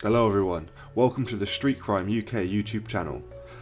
Hello everyone, welcome to the Street Crime UK YouTube channel.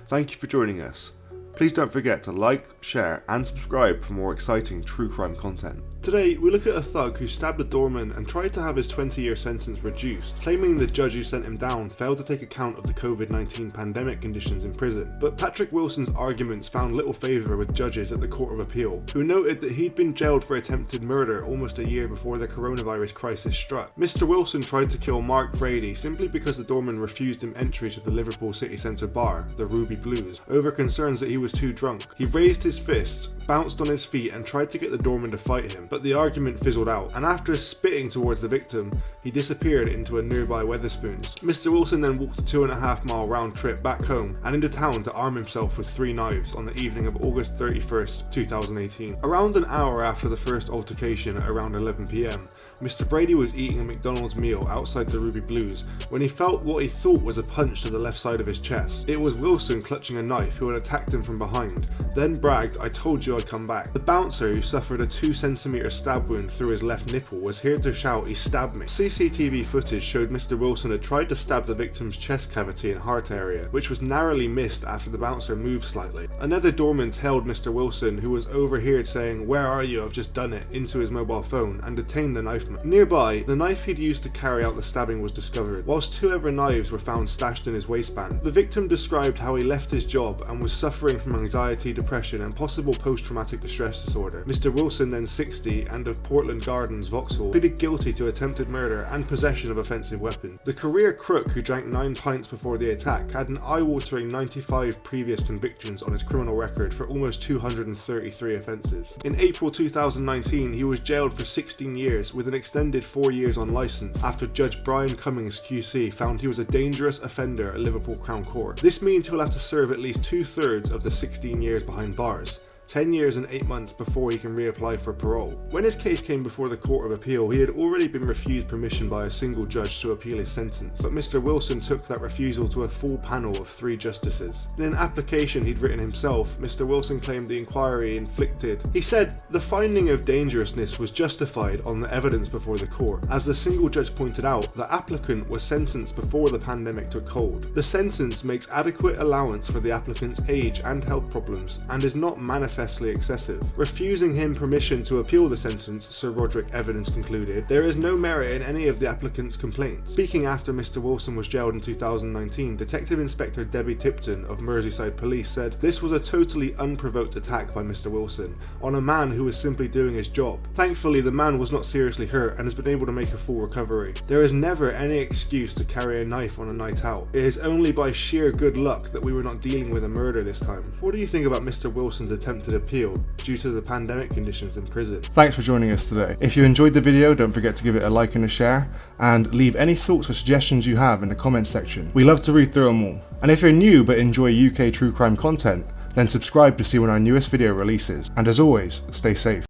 Thank you for joining us. Please don't forget to like, share and subscribe for more exciting true crime content. Today, we look at a thug who stabbed a doorman and tried to have his 20-year sentence reduced, claiming the judge who sent him down failed to take account of the COVID-19 pandemic conditions in prison. But Patrick Wilson's arguments found little favour with judges at the Court of Appeal, who noted that he'd been jailed for attempted murder almost a year before the coronavirus crisis struck. Mr. Wilson tried to kill Mark Brady simply because the doorman refused him entry to the Liverpool city centre bar, the Ruby Blues, over concerns that he was too drunk. He raised his fists, bounced on his feet and tried to get the doorman to fight him, but the argument fizzled out, and after spitting towards the victim, he disappeared into a nearby Wetherspoons. Mr. Wilson then walked a 2.5 mile round trip back home and into town to arm himself with 3 knives on the evening of August 31st, 2018. Around an hour after the first altercation at around 11 PM, Mr. Brady was eating a McDonald's meal outside the Ruby Blues when he felt what he thought was a punch to the left side of his chest. It was Wilson clutching a knife who had attacked him from behind, then bragged, "I told you I'd come back." The bouncer, who suffered a 2 cm stab wound through his left nipple, was heard to shout, "He stabbed me." CCTV footage showed Mr. Wilson had tried to stab the victim's chest cavity and heart area, which was narrowly missed after the bouncer moved slightly. Another doorman tailed Mr. Wilson, who was overheard saying, "Where are you? I've just done it," into his mobile phone and detained the knife. Nearby, the knife he'd used to carry out the stabbing was discovered, whilst 2 other knives were found stashed in his waistband. The victim described how he left his job and was suffering from anxiety, depression and possible post-traumatic distress disorder. Mr. Wilson, then 60 and of Portland Gardens, Vauxhall, pleaded guilty to attempted murder and possession of offensive weapons. The career crook who drank 9 pints before the attack had an eye-watering 95 previous convictions on his criminal record for almost 233 offences. In April 2019, he was jailed for 16 years with an extended 4 years on licence after Judge Brian Cummings QC found he was a dangerous offender at Liverpool Crown Court. This means he'll have to serve at least 2/3 of the 16 years behind bars, 10 years and 8 months before he can reapply for parole. When his case came before the Court of Appeal, he had already been refused permission by a single judge to appeal his sentence, but Mr. Wilson took that refusal to a full panel of 3 justices. In an application he'd written himself, Mr. Wilson claimed the inquiry inflicted. He said the finding of dangerousness was justified on the evidence before the court. As the single judge pointed out, the applicant was sentenced before the pandemic took hold. The sentence makes adequate allowance for the applicant's age and health problems, and is not manifestly excessive. Refusing him permission to appeal the sentence, Sir Roderick Evidence concluded, there is no merit in any of the applicant's complaints. Speaking after Mr. Wilson was jailed in 2019, Detective Inspector Debbie Tipton of Merseyside Police said, "This was a totally unprovoked attack by Mr. Wilson on a man who was simply doing his job. Thankfully, the man was not seriously hurt and has been able to make a full recovery. There is never any excuse to carry a knife on a night out. It is only by sheer good luck that we were not dealing with a murder this time." What do you think about Mr. Wilson's attempted appeal due to the pandemic conditions in prison? Thanks for joining us today. If you enjoyed the video, don't forget to give it a like and a share, and leave any thoughts or suggestions you have in the comments section. We love to read through them all. And if you're new but enjoy UK true crime content, then subscribe to see when our newest video releases. And as always, stay safe.